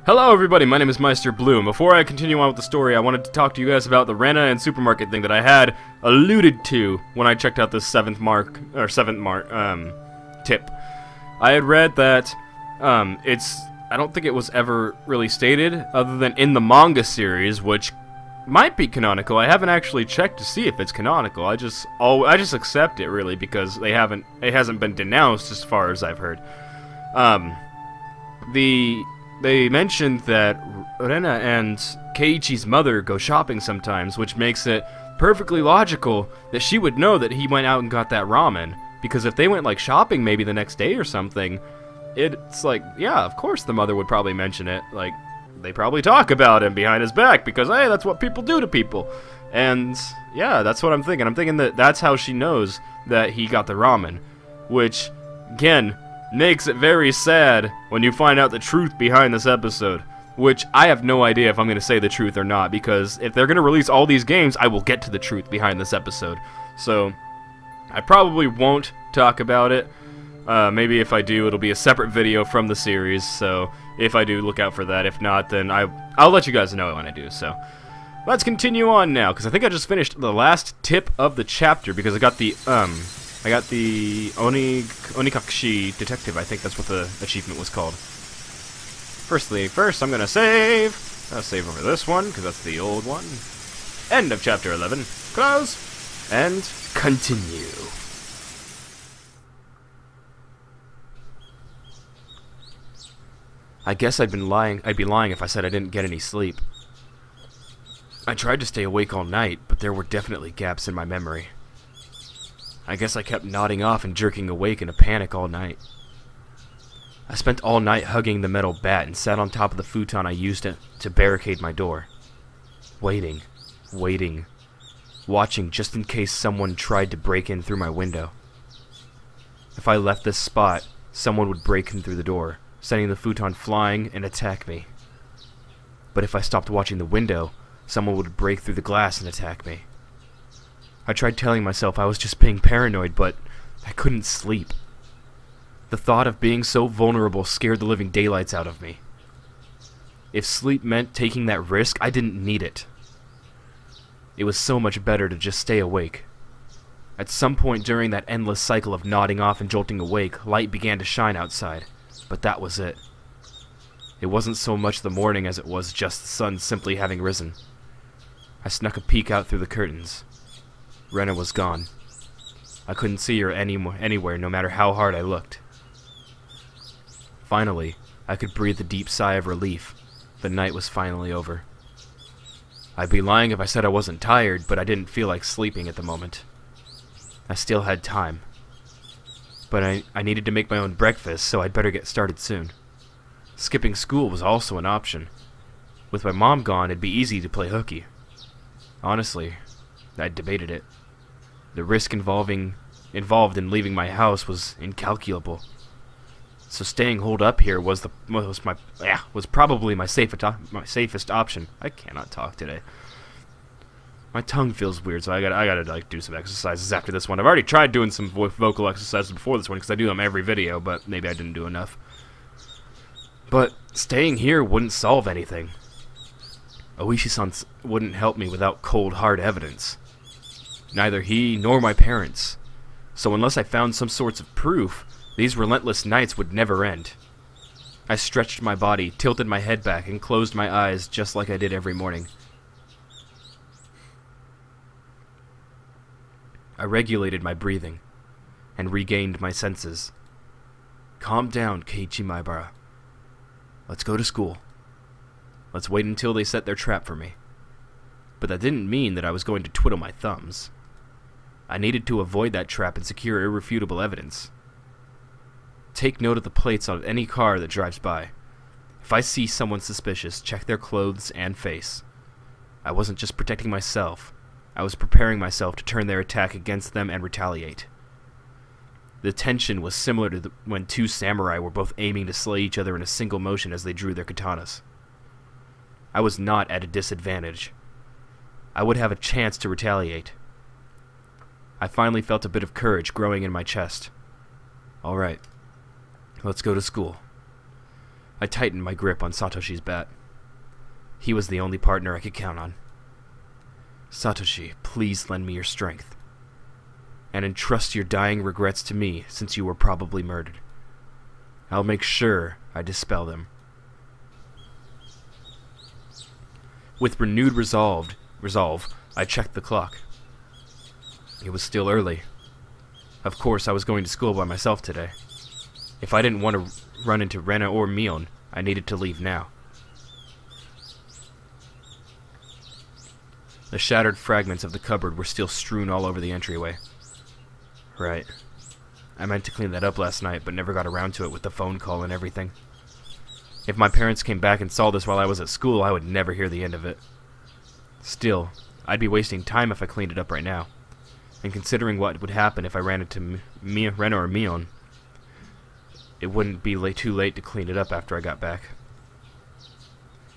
Hello everybody, my name is Meisterbloo, and before I continue on with the story, I wanted to talk to you guys about the Rena and supermarket thing that I had alluded to when I checked out this seventh tip. I had read that I don't think it was ever really stated, other than in the manga series, which might be canonical. I haven't actually checked to see if it's canonical. I just accept it really because it hasn't been denounced as far as I've heard. They mentioned that Rena and Keiichi's mother go shopping sometimes, which makes it perfectly logical that she would know that he went out and got that ramen. Because if they went like shopping maybe the next day or something, it's like, yeah, of course the mother would probably mention it. Like, they probably talk about him behind his back because, hey, that's what people do to people. And yeah, that's what I'm thinking. I'm thinking that that's how she knows that he got the ramen, which, again, makes it very sad when you find out the truth behind this episode, which I have no idea if I'm going to say the truth or not, because if they're going to release all these games, I will get to the truth behind this episode. So I probably won't talk about it. Maybe if I do, it'll be a separate video from the series, so if I do, look out for that. If not, then I'll let you guys know when I do. So let's continue on now, because I think I just finished the last tip of the chapter, because I got the Onikakushi detective. I think that's what the achievement was called. First, I'm gonna save. I'll save over this one, because that's the old one. End of chapter 11. Close. And continue. I guess I'd be lying if I said I didn't get any sleep. I tried to stay awake all night, but there were definitely gaps in my memory. I guess I kept nodding off and jerking awake in a panic all night. I spent all night hugging the metal bat and sat on top of the futon I used to barricade my door. Waiting, watching just in case someone tried to break in through my window. If I left this spot, someone would break in through the door, sending the futon flying and attack me. But if I stopped watching the window, someone would break through the glass and attack me. I tried telling myself I was just being paranoid, but I couldn't sleep. The thought of being so vulnerable scared the living daylights out of me. If sleep meant taking that risk, I didn't need it. It was so much better to just stay awake. At some point during that endless cycle of nodding off and jolting awake, light began to shine outside, but that was it. It wasn't so much the morning as it was just the sun simply having risen. I snuck a peek out through the curtains. Rena was gone. I couldn't see her anywhere, no matter how hard I looked. Finally, I could breathe a deep sigh of relief. The night was finally over. I'd be lying if I said I wasn't tired, but I didn't feel like sleeping at the moment. I still had time. But I needed to make my own breakfast, so I'd better get started soon. Skipping school was also an option. With my mom gone, it'd be easy to play hooky. Honestly, I debated it. The risk involved in leaving my house was incalculable. So staying holed up here was probably my safest option. I cannot talk today. My tongue feels weird, so I gotta like do some exercises after this one. I've already tried doing some vocal exercises before this one because I do them every video, but maybe I didn't do enough. But staying here wouldn't solve anything. Oishi-san wouldn't help me without cold, hard evidence. Neither he nor my parents. So unless I found some sorts of proof, these relentless nights would never end. I stretched my body, tilted my head back, and closed my eyes just like I did every morning. I regulated my breathing, and regained my senses. Calm down, Keiichi Maibara. Let's go to school. Let's wait until they set their trap for me. But that didn't mean that I was going to twiddle my thumbs. I needed to avoid that trap and secure irrefutable evidence. Take note of the plates on any car that drives by. If I see someone suspicious, check their clothes and face. I wasn't just protecting myself. I was preparing myself to turn their attack against them and retaliate. The tension was similar to when two samurai were both aiming to slay each other in a single motion as they drew their katanas. I was not at a disadvantage. I would have a chance to retaliate. I finally felt a bit of courage growing in my chest. All right, let's go to school. I I tightened my grip on Satoshi's bat. He was the only partner I could count on. Satoshi, please lend me your strength. And entrust your dying regrets to me, since you were probably murdered. I'll make sure I dispel them. With renewed resolve, I checked the clock. It was still early. Of course, I was going to school by myself today. If I didn't want to run into Rena or Mion, I needed to leave now. The shattered fragments of the cupboard were still strewn all over the entryway. Right. I meant to clean that up last night, but never got around to it with the phone call and everything. If my parents came back and saw this while I was at school, I would never hear the end of it. Still, I'd be wasting time if I cleaned it up right now. And considering what would happen if I ran into Rena or Mion, it wouldn't be too late to clean it up after I got back.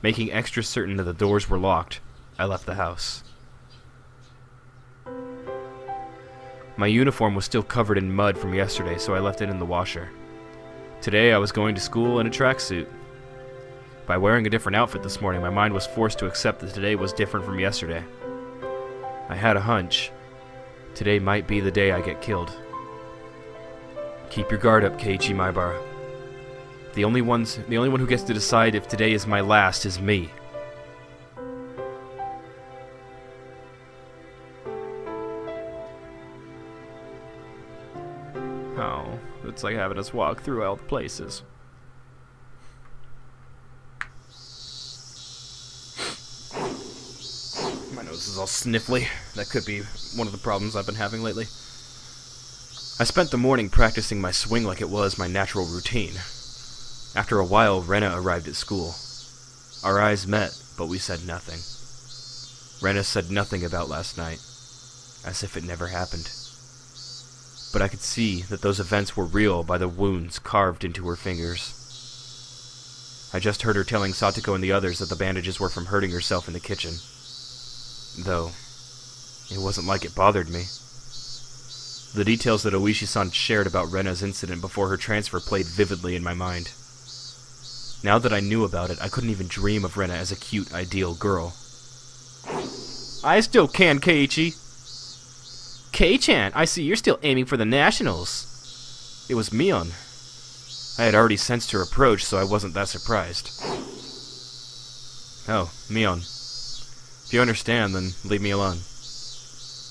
Making extra certain that the doors were locked, I left the house. My uniform was still covered in mud from yesterday, so I left it in the washer. Today I was going to school in a tracksuit. By wearing a different outfit this morning, my mind was forced to accept that today was different from yesterday. I had a hunch. Today might be the day I get killed. Keep your guard up, Keiichi Maibara. The only one who gets to decide if today is my last is me. Oh, it's like having us walk through all the places. My nose is all sniffly. That could be one of the problems I've been having lately. I spent the morning practicing my swing like it was my natural routine. After a while, Rena arrived at school. Our eyes met, but we said nothing. Rena said nothing about last night, as if it never happened. But I could see that those events were real by the wounds carved into her fingers. I just heard her telling Satoko and the others that the bandages were from hurting herself in the kitchen. Though, it wasn't like it bothered me. The details that Oishi-san shared about Rena's incident before her transfer played vividly in my mind. Now that I knew about it, I couldn't even dream of Rena as a cute, ideal girl. I still can, Keiichi. Kei-chan, I see you're still aiming for the nationals. It was Mion. I had already sensed her approach, so I wasn't that surprised. Oh, Mion. If you understand, then leave me alone.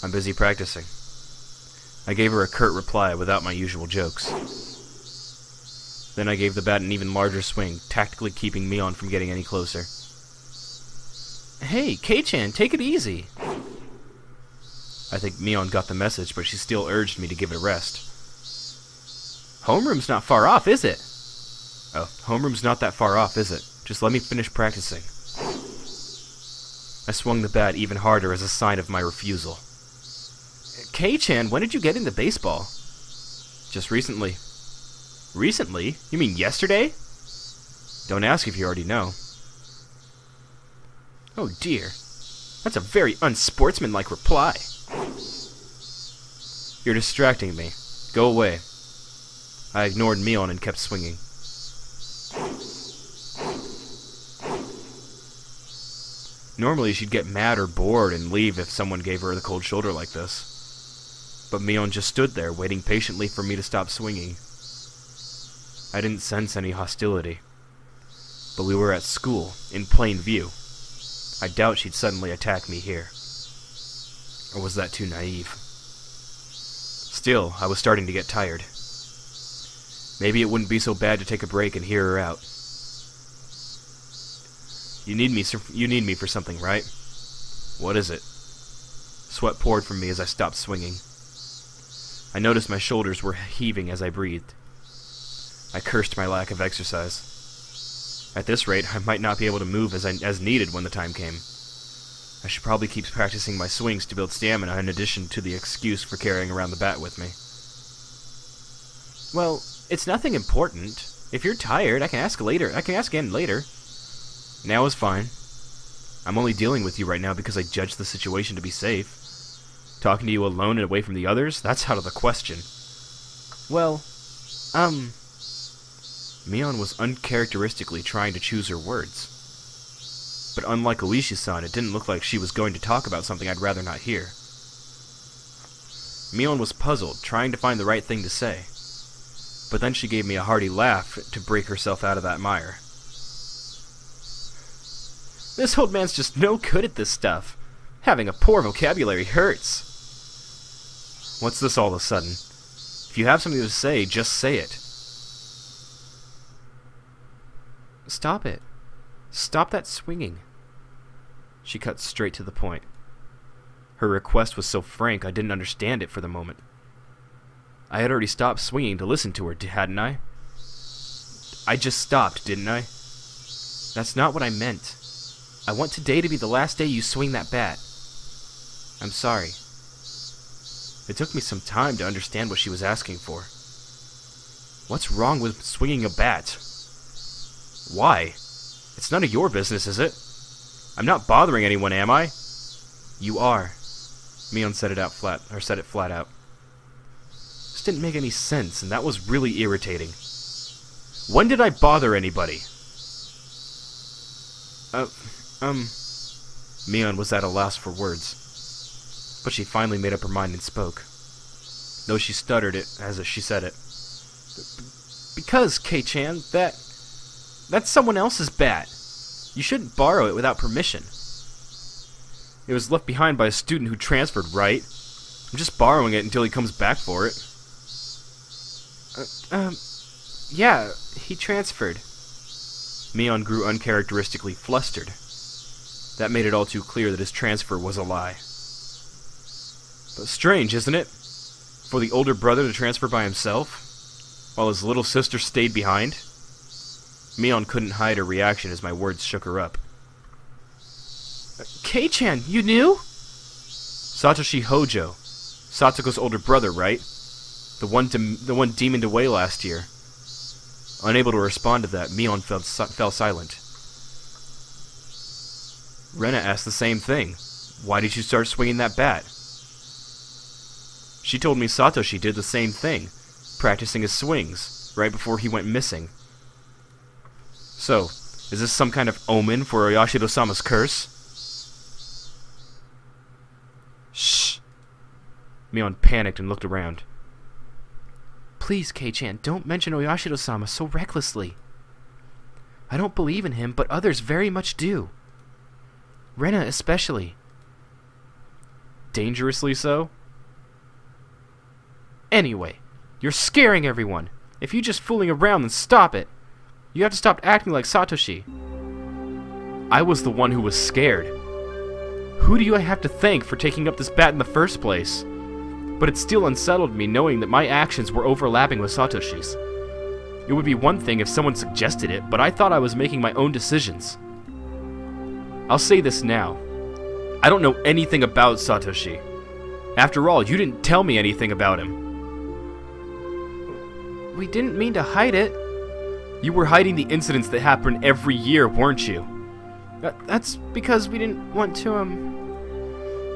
I'm busy practicing. I gave her a curt reply without my usual jokes. Then I gave the bat an even larger swing, tactically keeping Mion from getting any closer. Hey, Kei-chan, take it easy. I think Mion got the message, but she still urged me to give it a rest. Homeroom's not far off, is it? Oh, homeroom's not that far off, is it? Just let me finish practicing. I swung the bat even harder as a sign of my refusal. Kei-chan, when did you get into baseball? Just recently. Recently? You mean yesterday? Don't ask if you already know. Oh dear. That's a very unsportsmanlike reply. You're distracting me. Go away. I ignored Mion and kept swinging. Normally she'd get mad or bored and leave if someone gave her the cold shoulder like this. But Mion just stood there, waiting patiently for me to stop swinging. I didn't sense any hostility. But we were at school, in plain view. I doubt she'd suddenly attack me here. Or was that too naive? Still, I was starting to get tired. Maybe it wouldn't be so bad to take a break and hear her out. You need me for something, right? What is it? Sweat poured from me as I stopped swinging. I noticed my shoulders were heaving as I breathed. I cursed my lack of exercise. At this rate, I might not be able to move as needed when the time came. I should probably keep practicing my swings to build stamina in addition to the excuse for carrying around the bat with me. Well, it's nothing important. If you're tired, I can ask later. I can ask again later. Now is fine. I'm only dealing with you right now because I judged the situation to be safe. Talking to you alone and away from the others? That's out of the question. Well, Mion was uncharacteristically trying to choose her words. But unlike Oishi-san, it didn't look like she was going to talk about something I'd rather not hear. Mion was puzzled, trying to find the right thing to say. But then she gave me a hearty laugh to break herself out of that mire. This old man's just no good at this stuff. Having a poor vocabulary hurts. What's this all of a sudden? If you have something to say, just say it. Stop it. Stop that swinging. She cut straight to the point. Her request was so frank I didn't understand it for the moment. I had already stopped swinging to listen to her, hadn't I? I just stopped, didn't I? That's not what I meant. I want today to be the last day you swing that bat. I'm sorry. It took me some time to understand what she was asking for. What's wrong with swinging a bat? Why? It's none of your business, is it? I'm not bothering anyone, am I? You are. Mion said it flat out. This didn't make any sense, and that was really irritating. When did I bother anybody? Mion was at a loss for words. But she finally made up her mind and spoke. Though she stuttered it as she said it. Because, Kei-chan, that's someone else's bat. You shouldn't borrow it without permission. It was left behind by a student who transferred, right? I'm just borrowing it until he comes back for it. Yeah, he transferred. Mion grew uncharacteristically flustered. That made it all too clear that his transfer was a lie. But strange, isn't it? For the older brother to transfer by himself, while his little sister stayed behind? Mion couldn't hide her reaction as my words shook her up. Kei-chan, you knew? Satoshi Hojo, Satoko's older brother, right? The one demoned away last year. Unable to respond to that, Mion fell silent. Rena asked the same thing. Why did you start swinging that bat? She told me Satoshi did the same thing, practicing his swings, right before he went missing. So, is this some kind of omen for Oyashido-sama's curse? Shh! Mion panicked and looked around. Please, Kei-chan, don't mention Oyashido-sama so recklessly. I don't believe in him, but others very much do. Rena especially. Dangerously so? Anyway, you're scaring everyone. If you're just fooling around, then stop it. You have to stop acting like Satoshi. I was the one who was scared. Who do I have to thank for taking up this bat in the first place? But it still unsettled me knowing that my actions were overlapping with Satoshi's. It would be one thing if someone suggested it, but I thought I was making my own decisions. I'll say this now. I don't know anything about Satoshi. After all, you didn't tell me anything about him. We didn't mean to hide it. You were hiding the incidents that happen every year, weren't you? That's because we didn't want to,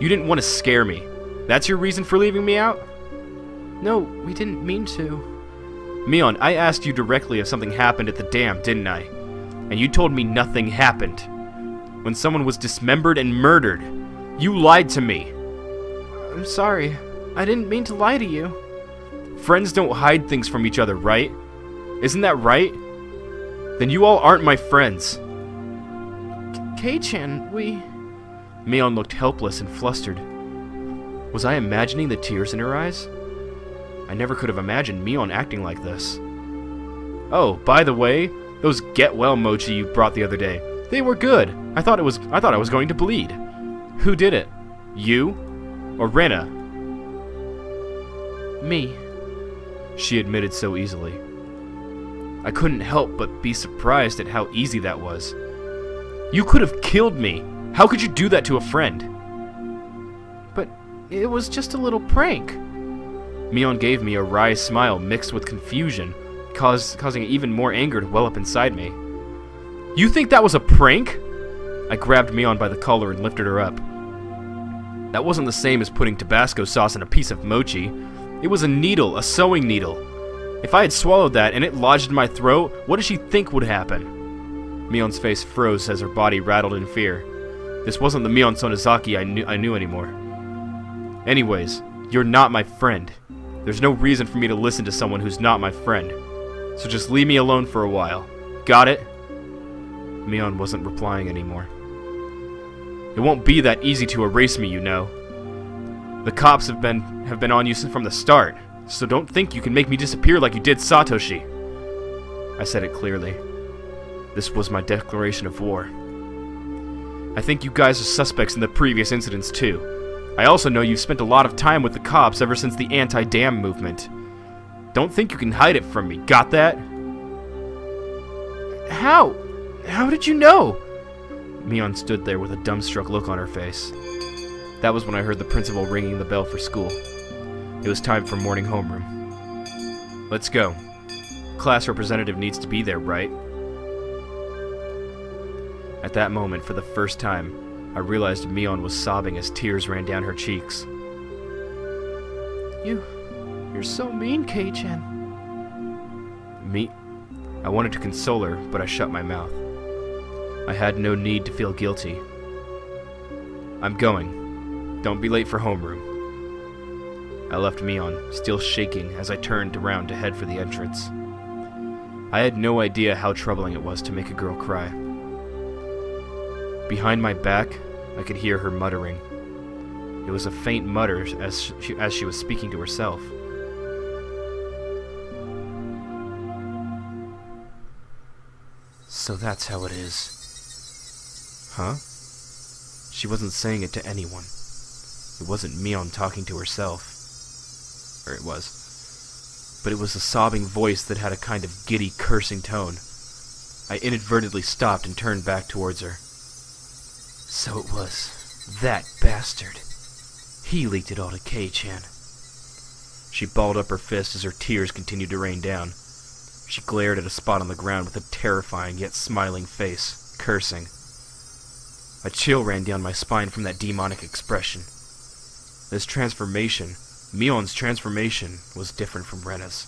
You didn't want to scare me. That's your reason for leaving me out? No, we didn't mean to. Mion, I asked you directly if something happened at the dam, didn't I? And you told me nothing happened. When someone was dismembered and murdered, you lied to me. I'm sorry. I didn't mean to lie to you. Friends don't hide things from each other, right? Isn't that right? Then you all aren't my friends. Kei-chan, Mion looked helpless and flustered. Was I imagining the tears in her eyes? I never could have imagined Mion acting like this. Oh, by the way, those get well mochi you brought the other day, they were good. I thought I was going to bleed. Who did it? You? Or Rena? Me, she admitted so easily. I couldn't help but be surprised at how easy that was. You could have killed me. How could you do that to a friend? But it was just a little prank. Mion gave me a wry smile mixed with confusion, causing even more anger to well up inside me. You think that was a prank? I grabbed Mion by the collar and lifted her up. That wasn't the same as putting Tabasco sauce in a piece of mochi. It was a needle, a sewing needle. If I had swallowed that and it lodged in my throat, what did she think would happen? Mion's face froze as her body rattled in fear. This wasn't the Mion Sonozaki I knew anymore. Anyways, you're not my friend. There's no reason for me to listen to someone who's not my friend. So just leave me alone for a while. Got it? Mion wasn't replying anymore. It won't be that easy to erase me, you know. The cops have been on you from the start, so don't think you can make me disappear like you did Satoshi. I said it clearly. This was my declaration of war. I think you guys are suspects in the previous incidents too. I also know you've spent a lot of time with the cops ever since the anti-dam movement. Don't think you can hide it from me, got that? How? How did you know? Mion stood there with a dumbstruck look on her face. That was when I heard the principal ringing the bell for school. It was time for morning homeroom. Let's go. Class representative needs to be there, right? At that moment, for the first time, I realized Mion was sobbing as tears ran down her cheeks. You're so mean, Kei-chan. Me? I wanted to console her, but I shut my mouth. I had no need to feel guilty. I'm going. Don't be late for homeroom. I left Mion, still shaking, as I turned around to head for the entrance. I had no idea how troubling it was to make a girl cry. Behind my back, I could hear her muttering. It was a faint mutter as she was speaking to herself. So that's how it is. Huh? She wasn't saying it to anyone. It wasn't Mion talking to herself. Or it was. But it was a sobbing voice that had a kind of giddy, cursing tone. I inadvertently stopped and turned back towards her. So it was that bastard. He leaked it all to Kei-chan. She balled up her fist as her tears continued to rain down. She glared at a spot on the ground with a terrifying yet smiling face, cursing. A chill ran down my spine from that demonic expression. This transformation, Mion's transformation, was different from Rena's.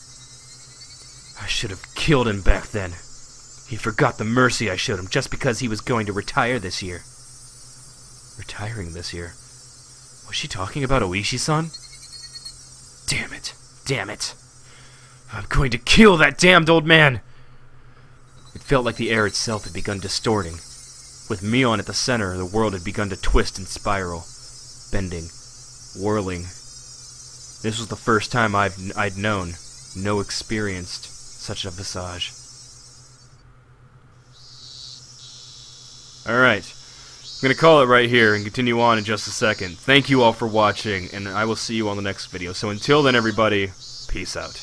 I should have killed him back then. He forgot the mercy I showed him just because he was going to retire this year. Retiring this year? Was she talking about Oishi-san? Damn it. Damn it. I'm going to kill that damned old man! It felt like the air itself had begun distorting. With Mion at the center, the world had begun to twist and spiral, bending, whirling. This was the first time I'd known, experienced such a visage. Alright. I'm going to call it right here and continue on in just a second. Thank you all for watching, and I will see you on the next video. So until then, everybody, peace out.